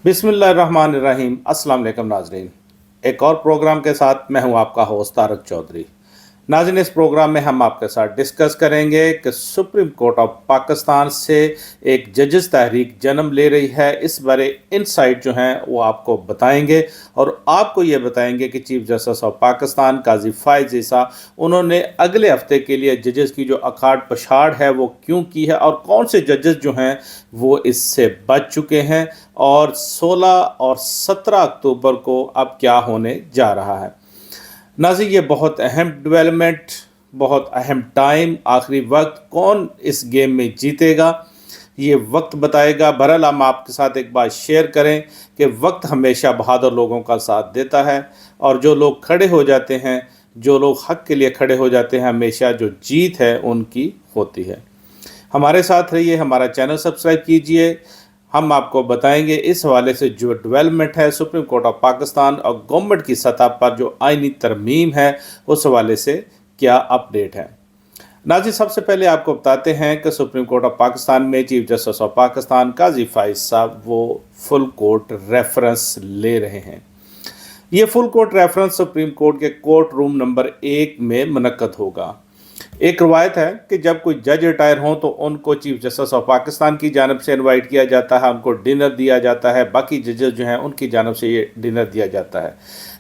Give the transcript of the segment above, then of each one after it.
बिस्मिल्लाहिर्रहमानिर्रहीम। अस्सलाम वालेकुम नाजरीन। एक और प्रोग्राम के साथ मैं हूं आपका होस्ट तारक चौधरी। नाज़रीन, इस प्रोग्राम में हम आपके साथ डिस्कस करेंगे कि सुप्रीम कोर्ट ऑफ पाकिस्तान से एक जजेस तहरीक जन्म ले रही है। इस बारे इनसाइट जो हैं वो आपको बताएंगे और आपको ये बताएंगे कि चीफ जस्टिस ऑफ पाकिस्तान काजी फायज ईसा उन्होंने अगले हफ्ते के लिए जजेस की जो अखाड़ पछाड़ है वो क्यों की है और कौन से जजेस जो हैं वो इससे बच चुके हैं और 16 और 17 अक्टूबर को अब क्या होने जा रहा है। नाज़रीन, ये बहुत अहम डेवलपमेंट, बहुत अहम टाइम, आखिरी वक्त, कौन इस गेम में जीतेगा ये वक्त बताएगा। बहरहाल हम आपके साथ एक बात शेयर करें कि वक्त हमेशा बहादुर लोगों का साथ देता है और जो लोग खड़े हो जाते हैं, जो लोग हक़ के लिए खड़े हो जाते हैं, हमेशा जो जीत है उनकी होती है। हमारे साथ रहिए, हमारा चैनल सब्सक्राइब कीजिए। हम आपको बताएंगे इस हवाले से जो डेवलपमेंट है सुप्रीम कोर्ट ऑफ पाकिस्तान और गवर्नमेंट की सतह पर जो आइनी तरमीम है उस हवाले से क्या अपडेट है। नाज़रीन, सबसे पहले आपको बताते हैं कि सुप्रीम कोर्ट ऑफ पाकिस्तान में चीफ जस्टिस ऑफ पाकिस्तान काजी फायज साहब वो फुल कोर्ट रेफरेंस ले रहे हैं। ये full court reference supreme court के कोर्ट रूम नंबर 1 में मुनक्कद होगा। एक रवायत है कि जब कोई जज रिटायर हों तो उनको चीफ जस्टिस ऑफ पाकिस्तान की जानब से इनवाइट किया जाता है, उनको डिनर दिया जाता है, बाकी जजेस जो हैं उनकी जानब से ये डिनर दिया जाता है।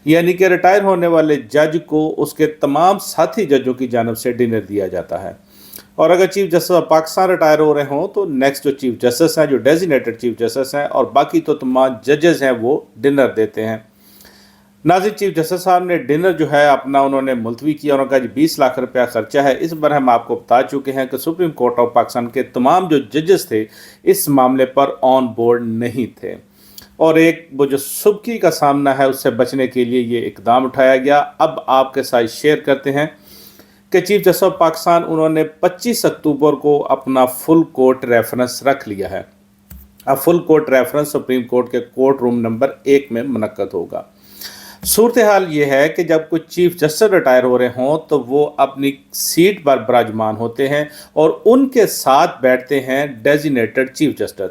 यानी कि रिटायर होने वाले जज को उसके तमाम साथी जजों की जानब से डिनर दिया जाता है। और अगर chief justice of Pakistan retire हो रहे हों तो नेक्स्ट जो चीफ जस्टिस हैं, जो डेजिग्नेटेड चीफ जस्टिस हैं और बाकी तो तमाम जजेस हैं वो डिनर देते हैं। नाज़रीन, चीफ जस्टिस साहब ने डिनर जो है अपना उन्होंने मुलतवी किया और उनका 20 लाख रुपया खर्चा है। इस बार हम आपको बता चुके हैं कि सुप्रीम कोर्ट ऑफ पाकिस्तान के तमाम जो जजेस थे इस मामले पर ऑन बोर्ड नहीं थे और एक वो जो सुबकी का सामना है उससे बचने के लिए ये इकदाम उठाया गया। अब आपके साथ शेयर करते हैं कि चीफ जस्टिस ऑफ पाकिस्तान उन्होंने 25 अक्टूबर को अपना फुल कोर्ट रेफरेंस रख लिया है। अब full court reference supreme court के कोर्ट रूम नंबर 1 में मुनक्कद होगा। सूरत हाल ये है कि जब कुछ चीफ जस्टिस रिटायर हो रहे हों तो वो अपनी सीट पर विराजमान होते हैं और उनके साथ बैठते हैं डेजिग्नेटेड चीफ जस्टिस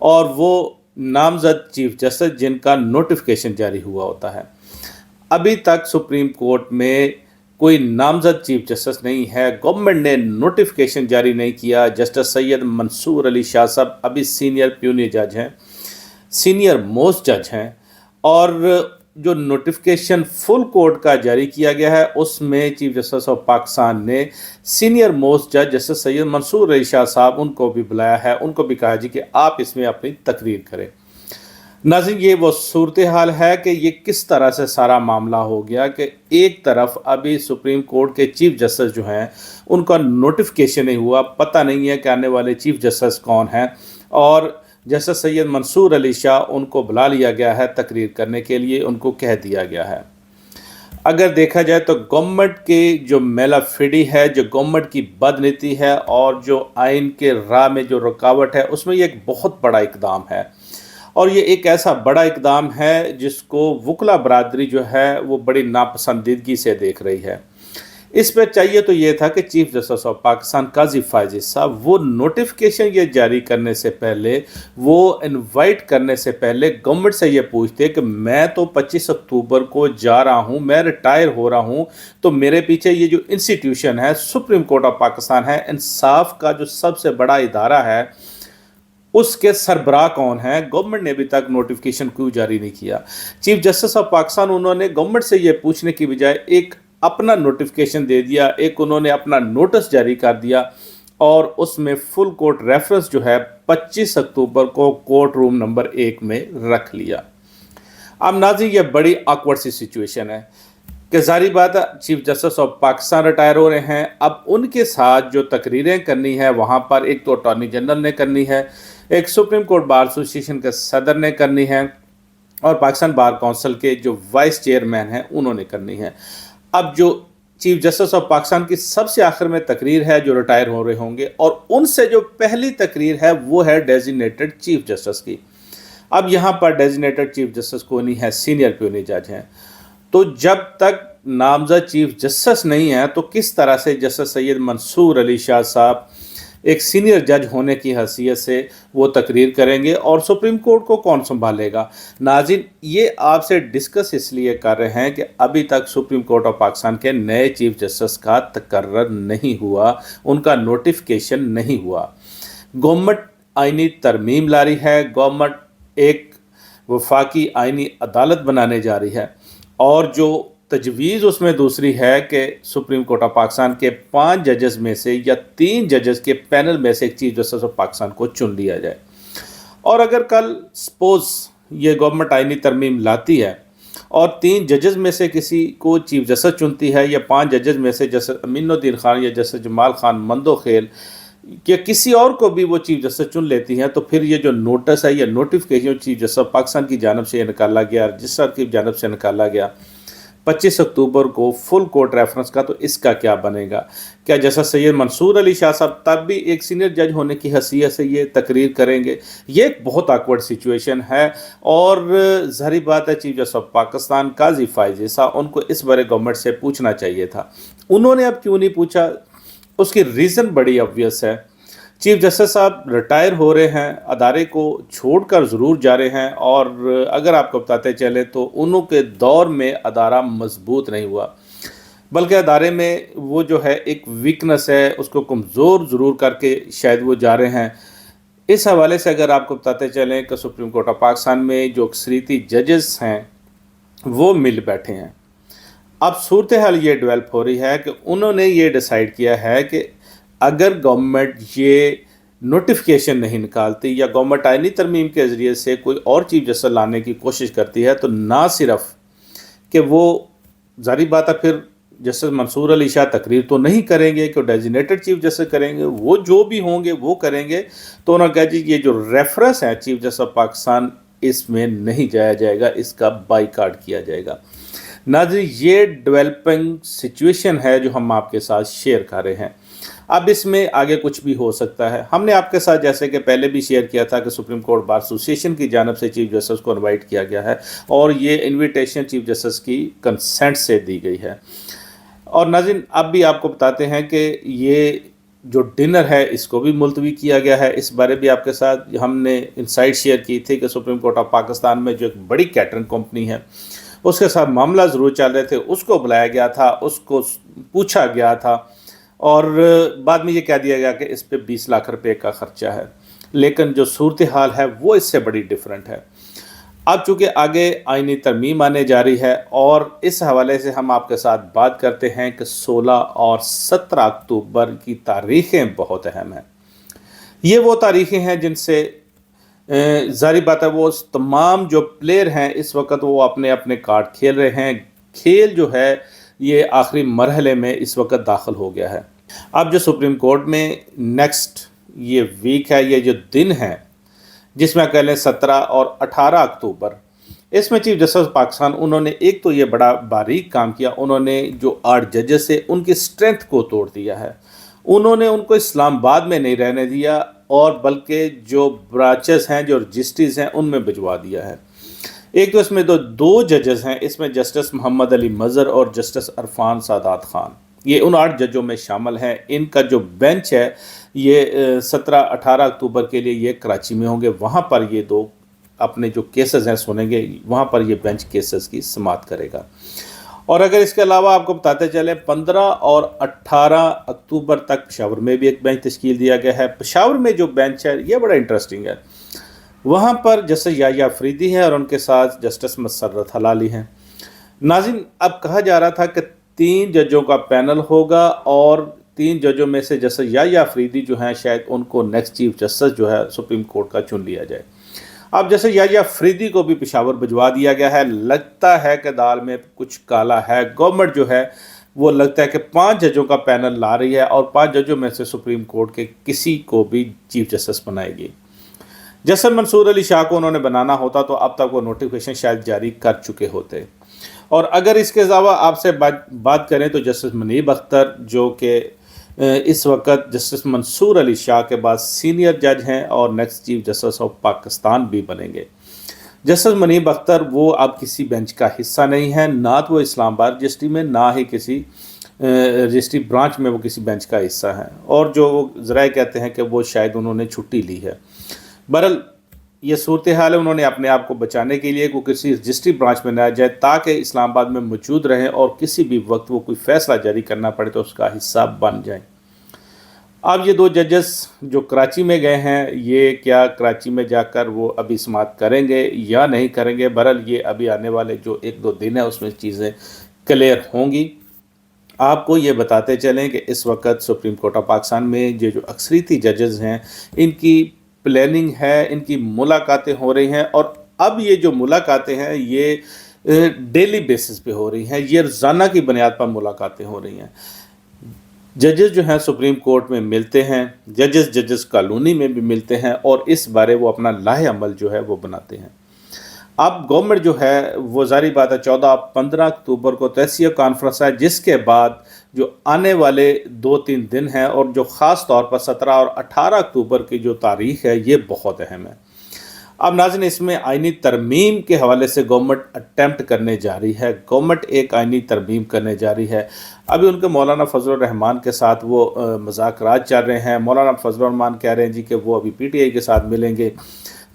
और वो नामजद चीफ जस्टिस जिनका नोटिफिकेशन जारी हुआ होता है। अभी तक सुप्रीम कोर्ट में कोई नामजद चीफ जस्टिस नहीं है। गवर्नमेंट ने नोटिफिकेशन जारी नहीं किया। जस्टिस सैयद मंसूर अली शाह साहब अभी सीनियर प्यूनी जज हैं, सीनियर मोस्ट जज हैं और जो नोटिफिकेशन फुल कोर्ट का जारी किया गया है उसमें चीफ जस्टिस ऑफ पाकिस्तान ने सीनियर मोस्ट जज जस्टिस सैयद मंसूर अली शाह साहब उनको भी बुलाया है, उनको भी कहा जी कि आप इसमें अपनी तकरीर करें। नाज़रीन, ये वो सूरत हाल है कि ये किस तरह से सारा मामला हो गया कि एक तरफ अभी सुप्रीम कोर्ट के चीफ जस्टिस जो हैं उनका नोटिफिकेशन नहीं हुआ, पता नहीं है कि आने वाले चीफ जस्टिस कौन हैं और जस्टिस सैयद मंसूर अली शाह उनको बुला लिया गया है तकरीर करने के लिए, उनको कह दिया गया है। अगर देखा जाए तो गवर्नमेंट की जो मेलाफिडी है, जो गवर्नमेंट की बदनीति है और जो आइन के राह में जो रुकावट है उसमें ये एक बहुत बड़ा इकदाम है और ये एक ऐसा बड़ा इकदाम है जिसको वकला बरादरी जो है वो बड़ी नापसंदीदगी से देख रही है। इस पर चाहिए तो ये था कि चीफ जस्टिस ऑफ पाकिस्तान काजी फायज साहब वो नोटिफिकेशन ये जारी करने से पहले, वो इनवाइट करने से पहले गवर्नमेंट से ये पूछते कि मैं तो 25 अक्टूबर को जा रहा हूँ, मैं रिटायर हो रहा हूँ, तो मेरे पीछे ये जो इंस्टीट्यूशन है सुप्रीम कोर्ट ऑफ पाकिस्तान है, इंसाफ का जो सबसे बड़ा इदारा है, उसके सरबराह कौन है। गवर्नमेंट ने अभी तक नोटिफिकेशन क्यों जारी नहीं किया। चीफ जस्टिस ऑफ पाकिस्तान उन्होंने गवर्नमेंट से ये पूछने की बजाय एक अपना नोटिफिकेशन दे दिया, एक उन्होंने अपना नोटिस जारी कर दिया और उसमें फुल कोर्ट रेफरेंस जो है 25 अक्टूबर को कोर्ट रूम नंबर 1 में रख लिया। अब नाज़रीन, ये बड़ी ऑकवर्ड सी सिचुएशन है कि जारी बात है chief justice of Pakistan retire हो रहे हैं। अब उनके साथ जो तकरीरें करनी है वहाँ पर एक तो अटॉर्नी जनरल ने करनी है, एक सुप्रीम कोर्ट बार एसोसिएशन के सदर ने करनी है और पाकिस्तान बार काउंसिल के जो वाइस चेयरमैन हैं उन्होंने करनी है। अब जो चीफ जस्टिस ऑफ पाकिस्तान की सबसे आखिर में तकरीर है जो रिटायर हो रहे होंगे और उनसे जो पहली तकरीर है वो है डेजिग्नेटेड चीफ जस्टिस की। अब यहाँ पर डेजिग्नेटेड चीफ जस्टिस कोई नहीं है, सीनियर प्यूनी जज हैं। तो जब तक नामजद चीफ जस्टिस नहीं है तो किस तरह से जस्टिस सैयद मंसूर अली शाह साहब एक सीनियर जज होने की हैसियत से वो तकरीर करेंगे और सुप्रीम कोर्ट को कौन संभालेगा। नाज़रीन, ये आपसे डिस्कस इसलिए कर रहे हैं कि अभी तक सुप्रीम कोर्ट ऑफ पाकिस्तान के नए चीफ जस्टिस का तकर्रर नहीं हुआ, उनका नोटिफिकेशन नहीं हुआ। गवर्नमेंट आइनी तरमीम ला रही है, गवर्नमेंट एक वफाकी आइनी अदालत बनाने जा रही है और जो तजवीज़ उसमें दूसरी है कि सुप्रीम कोर्ट ऑफ पाकिस्तान के 5 जजेस में से या 3 जजेस के पैनल में से एक चीफ जस्टिस ऑफ पाकिस्तान को चुन लिया जाए। और अगर कल सपोज ये गवर्नमेंट आइनी तरमीम लाती है और 3 जजेस में से किसी को चीफ जस्टिस चुनती है या 5 जजेस में से जस्टिस अमीनुद्दीन खान या जस्टिस जमाल खान मंदोखेल या किसी और को भी वो चीफ जस्टिस चुन लेती हैं, तो फिर ये जो नोटिस है या notification chief justice of Pakistan की जानब से निकाला गया, रजिस्ट्रार की जानब से निकाला गया 25 अक्टूबर को फुल कोर्ट रेफरेंस का, तो इसका क्या बनेगा? क्या जैसा सैयद मंसूर अली शाह साहब तब भी एक सीनियर जज होने की हैसियत से ये तकरीर करेंगे? ये एक बहुत ऑकवर्ड सिचुएशन है और ज़ाहिर बात है चीफ जस्टिस ऑफ पाकिस्तान काजी फाइज ईसा, उनको इस बारे गवर्नमेंट से पूछना चाहिए था। उन्होंने अब क्यों नहीं पूछा? उसकी रीज़न बड़ी ऑब्वियस है। चीफ जस्टिस साहब रिटायर हो रहे हैं, अदारे को छोड़कर ज़रूर जा रहे हैं और अगर आपको बताते चले तो उनके दौर में अदारा मजबूत नहीं हुआ, बल्कि अदारे में वो जो है एक वीकनेस है, उसको कमज़ोर ज़रूर करके शायद वो जा रहे हैं। इस हवाले से अगर आपको बताते चलें कि सुप्रीम कोर्ट ऑफ पाकिस्तान में जो अक्सरीती जजेस हैं वो मिल बैठे हैं। अब सूरत हाल ये डेवलप हो रही है कि उन्होंने ये डिसाइड किया है कि अगर गवर्नमेंट ये नोटिफिकेशन नहीं निकालती या गवर्नमेंट आइनी तरमीम के ज़रिए से कोई और चीफ जस्टिस लाने की कोशिश करती है, तो ना सिर्फ कि वो ज़ाहिर बात है फिर जस्टिस मंसूर अली शाह तकरीर तो नहीं करेंगे कि डेजिग्नेटेड चीफ जस्टिस करेंगे, वो जो भी होंगे वो करेंगे, तो उन्होंने कहा जी ये जो रेफरेंस है चीफ जस्टिस ऑफ पाकिस्तान इसमें नहीं जाया जाएगा, इसका बाईकाट किया जाएगा। नाज़रीन, ये डेवलपिंग सिचुएशन है जो हम आपके साथ शेयर कर रहे हैं। अब इसमें आगे कुछ भी हो सकता है। हमने आपके साथ जैसे कि पहले भी शेयर किया था कि सुप्रीम कोर्ट बार एसोसिएशन की जानब से चीफ जस्टिस को इनवाइट किया गया है और ये इनविटेशन चीफ जस्टिस की कंसेंट से दी गई है। और नाज़रीन, अब भी आपको बताते हैं कि ये जो डिनर है इसको भी मुलतवी किया गया है। इस बारे भी आपके साथ हमने इनसाइट शेयर की थी कि सुप्रीम कोर्ट ऑफ पाकिस्तान में जो एक बड़ी कैटरिंग कंपनी है उसके साथ मामला ज़रूर चल रहे थे, उसको बुलाया गया था, उसको पूछा गया था और बाद में ये कह दिया गया कि इस पे 20 लाख रुपए का ख़र्चा है। लेकिन जो सूरत हाल है वो इससे बड़ी डिफरेंट है। अब चूँकि आगे आइनी तरमीम आने जा रही है और इस हवाले से हम आपके साथ बात करते हैं कि 16 और 17 अक्टूबर की तारीख़ें बहुत अहम हैं। ये वो तारीख़ें हैं जिनसे ज़ाहिर बात है वो तमाम जो प्लेयर हैं इस वक्त वो अपने अपने कार्ड खेल रहे हैं। खेल जो है ये आखिरी मरहले में इस वक्त दाखिल हो गया है। अब जो सुप्रीम कोर्ट में नेक्स्ट ये वीक है, ये जो दिन है जिसमें कह लें 17 और 18 अक्टूबर, इसमें चीफ जस्टिस पाकिस्तान उन्होंने एक तो ये बड़ा बारीक काम किया, उन्होंने जो 8 जजेस से उनकी स्ट्रेंथ को तोड़ दिया है। उन्होंने उनको इस्लामाबाद में नहीं रहने दिया और बल्कि जो ब्रांचेस हैं, जो रजिस्ट्रीज हैं, उनमें भिजवा दिया है। एक तो इसमें दो जजेस हैं, इसमें जस्टिस मोहम्मद अली मज़हर और जस्टिस अरफान सादात खान, ये उन 8 जजों में शामिल हैं। इनका जो बेंच है ये 17-18 अक्टूबर के लिए ये कराची में होंगे, वहाँ पर ये दो अपने जो केसेस हैं सुनेंगे, वहाँ पर ये बेंच केसेस की समाअत करेगा। और अगर इसके अलावा आपको बताते चले 15 और 18 अक्टूबर तक पेशावर में भी एक बेंच तश्कील दिया गया है। पेशावर में जो बेंच है ये बड़ा इंटरेस्टिंग है, वहाँ पर जस्टिस याह्या अफरीदी है और उनके साथ जस्टिस मसर्रत हलाली हैं। नाज़रीन, अब कहा जा रहा था कि 3 जजों का पैनल होगा और 3 जजों में से जस्टिस याह्या अफरीदी जो हैं शायद उनको नेक्स्ट चीफ जस्टिस जो है सुप्रीम कोर्ट का चुन लिया जाए। अब जैसे याह्या अफरीदी को भी पेशावर भिजवा दिया गया है। लगता है कि दाल में कुछ काला है। गवर्नमेंट जो है वो लगता है कि 5 जजों का पैनल ला रही है और 5 जजों में से सुप्रीम कोर्ट के किसी को भी चीफ जस्टिस बनाएगी। जस्टिस मंसूर अली शाह को उन्होंने बनाना होता तो अब तक वो नोटिफिकेशन शायद जारी कर चुके होते। और अगर इसके अलावा आपसे बात करें तो जस्टिस मुनीब अख्तर जो कि इस वक्त जस्टिस मंसूर अली शाह के बाद सीनियर जज हैं और next chief justice of Pakistan भी बनेंगे। जस्टिस मुनीब अख्तर वो अब किसी बेंच का हिस्सा नहीं है, ना तो वो इस्लामाबाद रजिस्ट्री में, ना ही किसी رجسٹری برانچ میں وہ کسی بینچ کا حصہ ہیں، اور جو وہ ذرائع کہتے ہیں کہ وہ شاید انہوں نے چھٹی لی ہے۔ بہرحال یہ صورتحال ہے، انہوں نے اپنے آپ کو بچانے کے لیے کوئی کسی رجسٹری برانچ میں نہ جائے تاکہ اسلام آباد میں موجود رہیں اور کسی بھی وقت وہ کوئی فیصلہ جاری کرنا پڑے تو اس کا حصہ بن جائیں۔ اب یہ دو ججز جو کراچی میں گئے ہیں، یہ کیا کراچی میں جا کر وہ ابھی سماعت کریں گے یا نہیں کریں گے؟ بہرحال یہ ابھی آنے والے جو 1-2 دن ہیں اس میں چیزیں کلیئر ہوں گی۔ آپ کو یہ بتاتے چلیں کہ اس وقت سپریم کورٹ آف پاکستان میں یہ جو اکثریتی ججز ہیں، ان کی پلاننگ ہے، ان کی ملاقاتیں ہو رہی ہیں، اور اب یہ جو ملاقاتیں ہیں یہ ڈیلی بیسس پہ ہو رہی ہیں، یہ روزانہ کی بنیاد پر ملاقاتیں ہو رہی ہیں۔ ججز جو ہیں سپریم کورٹ میں ملتے ہیں، ججز کالونی میں بھی ملتے ہیں، اور اس بارے وہ اپنا لائحہ عمل جو ہے وہ بناتے ہیں۔ اب گورنمنٹ جو ہے وہ ظاہری بات ہے 14-15 اکتوبر کو تسیہ کانفرنس ہے، جس کے بعد جو آنے والے 2-3 دن ہیں، اور جو خاص طور پر 17 اور 18 اکتوبر کی جو تاریخ ہے یہ بہت اہم ہے۔ اب ناظرین، اس میں آئینی ترمیم کے حوالے سے گورنمنٹ اٹیمپٹ کرنے جا رہی ہے، گورنمنٹ ایک آئینی ترمیم کرنے جا رہی ہے۔ ابھی ان کے مولانا فضل الرحمان کے ساتھ وہ مذاکرات چل رہے ہیں۔ مولانا فضل الرحمان کہہ رہے ہیں جی کہ وہ ابھی پی ٹی آئی کے ساتھ ملیں گے۔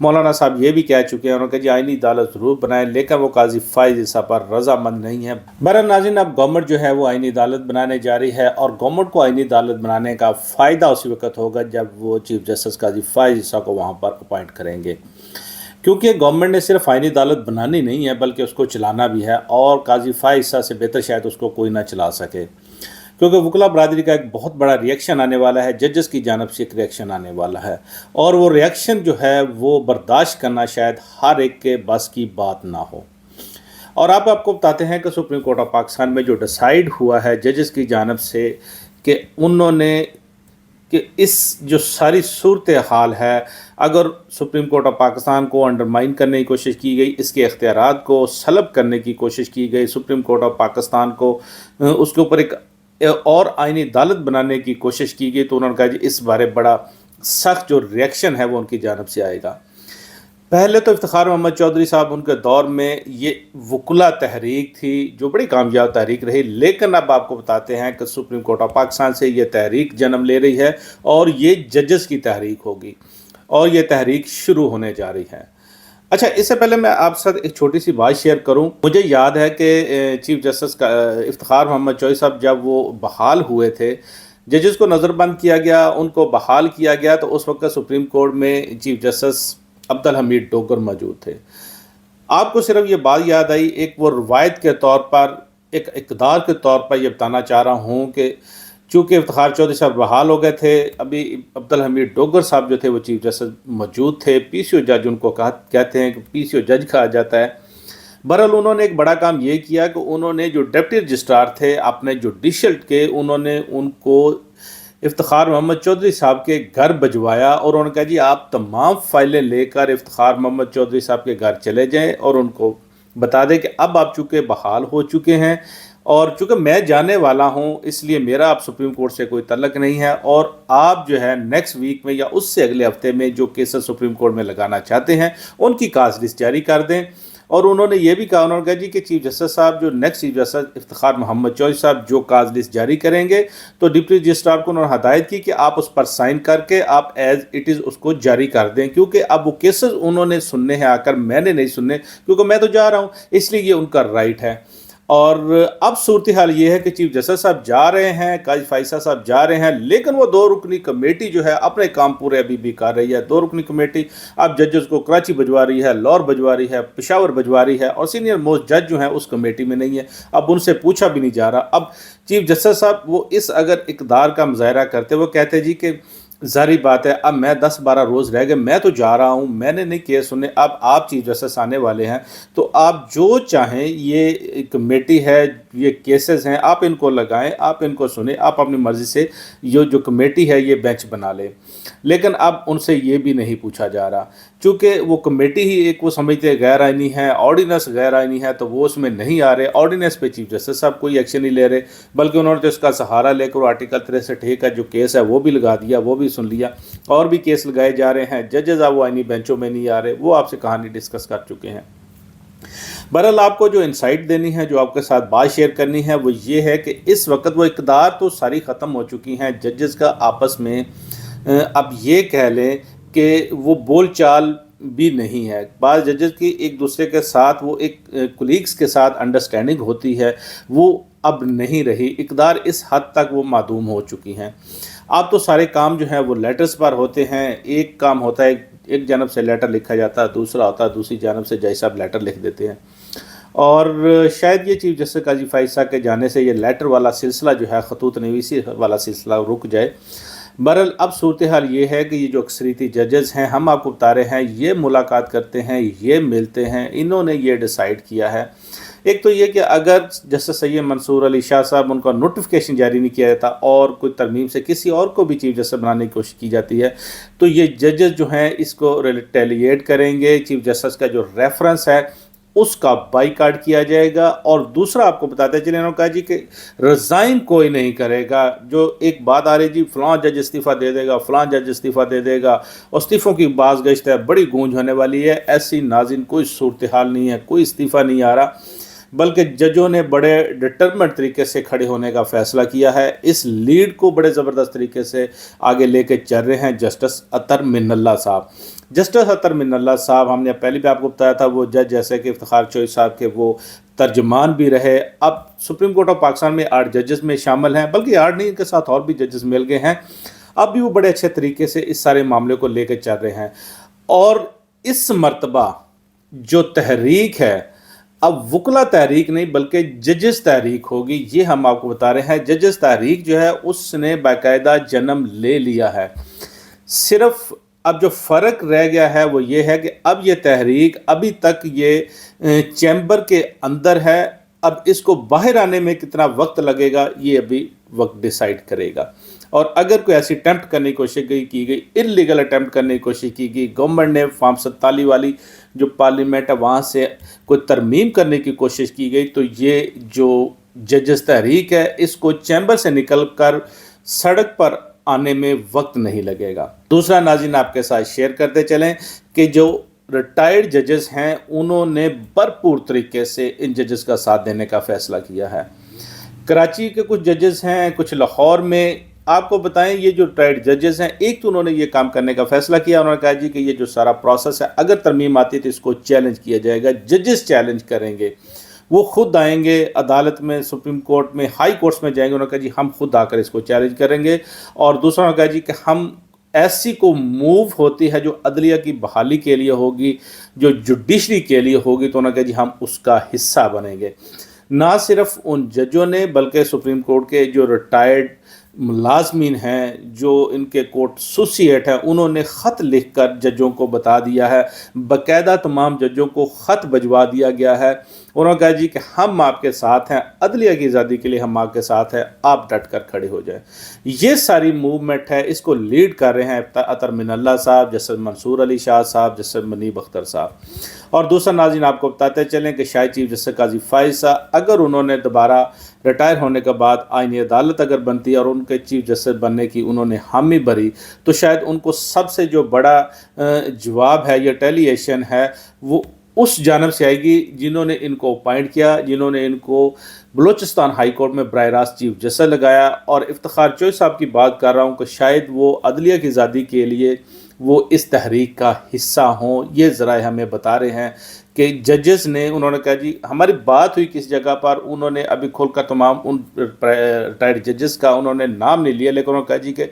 مولانا صاحب یہ بھی کہہ چکے ہیں، انہوں نے کہا جی آئینی عدالت ضرور بنائیں، لیکن وہ قاضی فائز عیسیٰ پر رضامند نہیں ہے۔ بہرحال ناظرین، اب گورنمنٹ جو ہے وہ آئینی عدالت بنانے جا رہی ہے، اور گورنمنٹ کو آئینی عدالت بنانے کا فائدہ اسی وقت ہوگا جب وہ چیف جسٹس قاضی فائز عیسیٰ کو وہاں پر اپوائنٹ کریں گے، کیونکہ گورنمنٹ نے صرف آئینی عدالت بنانی نہیں ہے بلکہ اس کو چلانا بھی ہے، اور قاضی فائز عیسیٰ سے بہتر شاید اس کو کوئی نہ چلا سکے، کیونکہ وکلا برادری کا ایک بہت بڑا ریئیکشن آنے والا ہے، ججز کی جانب سے ایک ریئیکشن آنے والا ہے، اور وہ ریئیکشن جو ہے وہ برداشت کرنا شاید ہر ایک کے بس کی بات نہ ہو۔ اور آپ کو بتاتے ہیں کہ سپریم کورٹ آف پاکستان میں جو ڈیسائیڈ ہوا ہے ججز کی جانب سے کہ انہوں نے کہ اس جو ساری صورتحال ہے، اگر سپریم کورٹ آف پاکستان کو انڈرمائن کرنے کی کوشش کی گئی، اس کے اختیارات کو سلب کرنے کی کوشش کی گئی، سپریم کورٹ آف پاکستان کو اس کے اوپر ایک اور آئینی عدالت بنانے کی کوشش کی گئی، تو انہوں نے کہا جی اس بارے بڑا سخت جو ریئیکشن ہے وہ ان کی جانب سے آئے گا۔ پہلے تو افتخار محمد چودھری صاحب ان کے دور میں یہ وکلا تحریک تھی جو بڑی کامیاب تحریک رہی، لیکن اب آپ کو بتاتے ہیں کہ سپریم کورٹ آف پاکستان سے یہ تحریک جنم لے رہی ہے، اور یہ ججز کی تحریک ہوگی، اور یہ تحریک شروع ہونے جا رہی ہے۔ اچھا، اس سے پہلے میں آپ ساتھ ایک چھوٹی سی بات شیئر کروں۔ مجھے یاد ہے کہ چیف جسٹس کا افتخار محمد چودھری صاحب جب وہ بحال ہوئے تھے، ججز کو نظر بند کیا گیا، ان کو بحال کیا گیا، تو اس وقت سپریم کورٹ میں چیف جسٹس عبدالحمید ڈوگر موجود تھے۔ آپ کو صرف یہ بات یاد آئی، ایک وہ روایت کے طور پر، ایک اقدار کے طور پر یہ بتانا چاہ رہا ہوں کہ چونکہ افتخار چودھری صاحب بحال ہو گئے تھے، ابھی عبدالحمید ڈوگر صاحب جو تھے وہ چیف جسٹس موجود تھے، پی سی او جج ان کو کہتے ہیں کہ پی سی او جج کہا جاتا ہے۔ بہرحال انہوں نے ایک بڑا کام یہ کیا کہ انہوں نے جو ڈپٹی رجسٹرار تھے اپنے جوڈیشل کے، انہوں نے ان کو افتخار محمد چودھری صاحب کے گھر بھجوایا، اور انہوں نے کہا جی آپ تمام فائلیں لے کر افتخار محمد چودھری صاحب کے گھر چلے جائیں، اور ان کو بتا دیں کہ اب آپ چونکہ بحال ہو چکے ہیں، اور چونکہ میں جانے والا ہوں اس لیے میرا اب سپریم کورٹ سے کوئی تعلق نہیں ہے، اور آپ جو ہے نیکسٹ ویک میں یا اس سے اگلے ہفتے میں جو کیسز سپریم کورٹ میں لگانا چاہتے ہیں ان کی کاز لسٹ جاری کر دیں۔ اور انہوں نے یہ بھی کہا، انہوں نے کہا جی کہ چیف جسٹس صاحب جو next chief justice Iftikhar Muhammad Chaudhry صاحب جو کاز لسٹ جاری کریں گے، تو ڈپٹی رجسٹرار کو انہوں نے ہدایت کی کہ آپ اس پر سائن کر کے آپ ایز اٹ از اس کو جاری کر دیں، کیونکہ اب وہ کیسز انہوں نے سننے ہیں آ کر، میں نے نہیں سننے، کیونکہ میں تو جا رہا ہوں، اس لیے یہ ان کا رائٹ ہے۔ اور اب صورتحال یہ ہے کہ چیف جسٹس صاحب جا رہے ہیں، قاضی فائز صاحب جا رہے ہیں، لیکن وہ 2 رکنی کمیٹی جو ہے اپنے کام پورے ابھی بھی کر رہی ہے۔ 2 رکنی کمیٹی اب ججز کو کراچی بھجوا رہی ہے، لاہور بھجوا رہی ہے، پشاور بھجوا رہی ہے، اور سینئر موسٹ جج جو ہیں اس کمیٹی میں نہیں ہے، اب ان سے پوچھا بھی نہیں جا رہا۔ اب چیف جسٹس صاحب وہ اس اگر اقدار کا مظاہرہ کرتے، وہ کہتے جی کہ ظاہری بات ہے اب میں 10-12 روز رہ گئے، میں تو جا رہا ہوں، میں نے نہیں کیس سنے، اب آپ چیف جسٹس آنے والے ہیں تو آپ جو چاہیں، یہ کمیٹی ہے، یہ کیسز ہیں، آپ ان کو لگائیں، آپ ان کو سنیں، آپ اپنی مرضی سے یہ جو کمیٹی ہے یہ بینچ بنا لیں۔ لیکن اب ان سے یہ بھی نہیں پوچھا جا رہا، چونکہ وہ کمیٹی ہی ایک وہ سمجھتے غیر آئینی ہے، آرڈیننس غیر آئینی ہے، تو وہ اس میں نہیں آ رہے، آرڈیننس پہ چیف جسٹس صاحب کوئی ایکشن نہیں لے رہے، بلکہ انہوں نے تو اس کا سہارا لے کر آرٹیکل 63 کا جو کیس ہے وہ بھی لگا دیا، وہ بھی سن لیا، اور بھی کیس لگائے جا رہے ہیں۔ ججز اب وہ آئینی بینچوں میں نہیں آ رہے، وہ آپ سے کہانی ڈسکس کر چکے ہیں۔ बहरहाल आपको जो इंसाइट देनी है, जो आपके साथ बात शेयर करनी है, वो ये है कि इस वक्त वो इक़्तिदार तो सारी ख़त्म हो चुकी हैं जजेस का आपस में। अब ये कह लें कि वो बोल चाल भी नहीं है। बाज़ जजेस की एक दूसरे के साथ वो एक कोलीग्स के साथ अंडरस्टैंडिंग होती है, वो अब नहीं रही। इक़्तिदार इस हद तक वो मादूम हो चुकी हैं। अब तो सारे काम जो हैं वो लेटर्स पर होते हैं। एक काम होता है, एक जानब से लेटर लिखा जाता है, दूसरा होता है दूसरी जानब से जज साहब लेटर लिख देते हैं। और शायद ये चीफ जस्टिस काजी फाइसा के जाने से ये लेटर वाला सिलसिला जो है, खतूत नवीसी वाला सिलसिला रुक जाए। बहरहाल अब सूरत हाल ये है कि ये जो अक्सरीती जजेस हैं, हम आपको बता रहे हैं, ये मुलाकात करते हैं, ये मिलते हैं, इन्होंने ये डिसाइड किया है। एक तो ये कि अगर जस्टिस सैयद मंसूर अली शाह साहब, उनका नोटिफिकेशन जारी नहीं किया जाता और कोई तरमीम से किसी और को भी चीफ जस्टिस बनाने की कोशिश की जाती है, तो ये जजेस जो हैं इसको रिटेलिएट करेंगे। चीफ जस्टिस का जो रेफरेंस है उसका बाइकाट किया जाएगा। और दूसरा आपको बताते चले, इन्होंने कहा जी कि रिज़ाइन कोई नहीं करेगा। जो एक बात आ रही जी, फ़लाँ जज इस्तीफ़ा दे देगा, फ़लाँ जज इस्तीफ़ा दे देगा, और इस्तीफ़ों की बाज़ गश्त है, बड़ी गूंज होने वाली है। ऐसी नाज़रीन कोई सूरत हाल नहीं है, कोई इस्तीफ़ा नहीं आ रहा, बल्कि जजों ने बड़े डिटरमेंट तरीके से खड़े होने का फ़ैसला किया है। इस लीड को बड़े ज़बरदस्त तरीके से आगे लेके चल रहे हैं जस्टिस अतर मिन्नल्ला साहब। जस्टिस अतर मिन्नल्ला साहब, हमने पहले भी आपको बताया था, वो जज जैसे कि इफ्तिखार चोई साहब के वो तर्जमान भी रहे। अब सुप्रीम कोर्ट ऑफ पाकिस्तान में 8 जजेस में शामिल हैं, बल्कि 8 नहीं, इनके साथ और भी जजेस मिल गए हैं। अब भी वो बड़े अच्छे तरीके से इस सारे मामले को लेकर चल रहे हैं। और इस मरतबा जो तहरीक है, अब वकला तहरीक नहीं बल्कि जजेस तहरीक होगी, ये हम आपको बता रहे हैं। जजेस तहरीक जो है उसने बाकायदा जन्म ले लिया है। सिर्फ अब जो फ़र्क रह गया है वो ये है कि अब ये तहरीक अभी तक ये चैम्बर के अंदर है। अब इसको बाहर आने में कितना वक्त लगेगा ये अभी वक्त डिसाइड करेगा। और अगर कोई ऐसी अटैम्प्ट करने की कोशिश की गई, इलीगल अटैम्प्ट करने की कोशिश की गई, गवर्नमेंट ने फॉर्म 47 वाली जो पार्लियामेंट है वहाँ से कोई तरमीम करने की कोशिश की गई, तो ये जो जजेस तहरीक है इसको चैम्बर से निकल कर सड़क पर आने में वक्त नहीं लगेगा। दूसरा नाज़रीन आपके साथ शेयर करते चलें कि जो रिटायर्ड जजेस हैं उन्होंने भरपूर तरीके से इन जजेस का साथ देने का फ़ैसला किया है। कराची के कुछ जजेस हैं, कुछ लाहौर में। आपको बताएं, ये जो रिटायर्ड जजेस हैं, एक तो उन्होंने ये काम करने का फ़ैसला किया। उन्होंने कहा जी कि ये जो सारा प्रोसेस है, अगर तरमीम आती है तो इसको चैलेंज किया जाएगा। जजेस चैलेंज करेंगे, वो खुद आएंगे अदालत में, सुप्रीम कोर्ट में, हाई कोर्ट्स में जाएंगे। उन्होंने कहा जी हम खुद आकर इसको चैलेंज करेंगे। और दूसरा उन्होंने कहा जी कि हम ऐसी को मूव होती है जो अदलिया की बहाली के लिए होगी, जो जुडिशरी के लिए होगी, तो उन्होंने कहा जी हम उसका हिस्सा बनेंगे। ना सिर्फ उन जजों ने बल्कि सुप्रीम कोर्ट के जो रिटायर्ड मुलाजमीन हैं, जो इनके कोर्ट एसोसिएट हैं, उन्होंने ख़त लिख कर जजों को बता दिया है। बाकायदा तमाम जजों को ख़त भिजवा दिया गया है। उन्होंने कहा जी कि हम आपके साथ हैं, अदलिया की आज़ादी के लिए हम आपके साथ हैं, आप डट कर खड़े हो जाएं। ये सारी मूवमेंट है, इसको लीड कर रहे हैं अतर मिन्नल्ला साहब, जस्टिस मंसूर अली शाह साहब, जस्टिस मुनीब अख्तर साहब। और दूसरा नाज़रीन आपको बताते चलें कि शायद चीफ जस्टिस काजी फाइसा, अगर उन्होंने दोबारा रिटायर होने के बाद आईनी अदालत अगर बनती और उनके चीफ जस्टिस बनने की उन्होंने हामी भरी, तो शायद उनको सबसे जो बड़ा जवाब है या टेलिएशन है वो उस जानब से आएगी जिन्होंने इनको अपॉइंट किया, जिन्होंने इनको बलूचिस्तान हाई कोर्ट में बराह रास्त चीफ जस्टिस लगाया। और इफ्तिखार चोई साहब की बात कर रहा हूँ कि शायद वो अदलिया की आज़ादी के लिए वो इस तहरीक का हिस्सा हों। ये ज़रा हमें बता रहे हैं कि जजेस ने, उन्होंने कहा जी हमारी बात हुई किस जगह पर, उन्होंने अभी खोलकर तमाम उन रिटायर्ड जजेस का उन्होंने नाम नहीं लिया, लेकिन उन्होंने कहा जी कि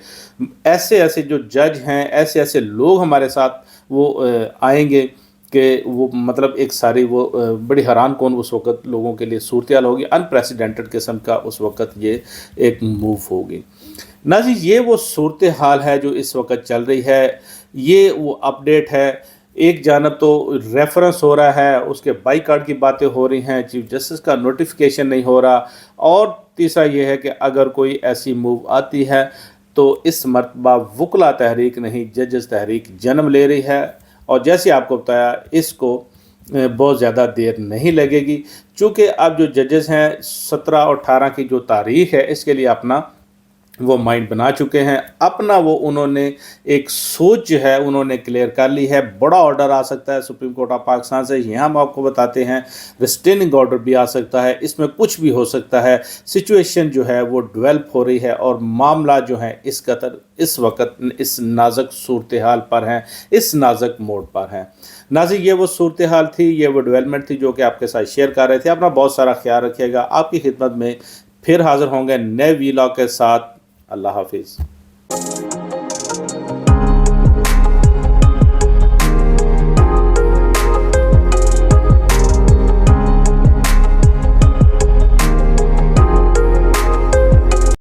ऐसे ऐसे जो जज हैं, ऐसे ऐसे लोग हमारे साथ वो आएंगे कि वो मतलब एक सारी वो बड़ी हैरान कौन उस वक़्त लोगों के लिए सूरत हाल होगी, अनप्रेसिडेंटेड किस्म का उस वक़्त ये एक मूव होगी ना जी। ये वो सूरत हाल है जो इस वक्त चल रही है, ये वो अपडेट है। एक जानब तो रेफरेंस हो रहा है, उसके बाइकाट की बातें हो रही हैं, चीफ जस्टिस का नोटिफिकेशन नहीं हो रहा। और तीसरा ये है कि अगर कोई ऐसी मूव आती है तो इस मरतबा वकला तहरीक नहीं, जजेस तहरीक जन्म ले रही है। और जैसे आपको बताया, इसको बहुत ज़्यादा देर नहीं लगेगी, चूँकि अब जो जजेस हैं 17 और 18 की जो तारीख़ है इसके लिए अपना وہ مائنڈ بنا چکے ہیں، اپنا وہ انہوں نے ایک سوچ جو ہے انہوں نے کلیئر کر لی ہے۔ بڑا آرڈر آ سکتا ہے سپریم کورٹ آف پاکستان سے، یہاں ہم آپ کو بتاتے ہیں ریسٹیننگ آرڈر بھی آ سکتا ہے، اس میں کچھ بھی ہو سکتا ہے۔ سچویشن جو ہے وہ ڈیولپ ہو رہی ہے اور معاملہ جو ہے اس وقت اس نازک صورتحال پر ہیں، اس نازک موڑ پر ہیں۔ ناظرین، یہ وہ صورتحال تھی، یہ وہ ڈیولپمنٹ تھی جو کہ آپ کے ساتھ شیئر کر رہے تھے۔ اپنا بہت سارا خیال رکھیے گا، آپ کی خدمت میں پھر حاضر ہوں گے نئے ویلاگ کے ساتھ۔ اللہ حافظ۔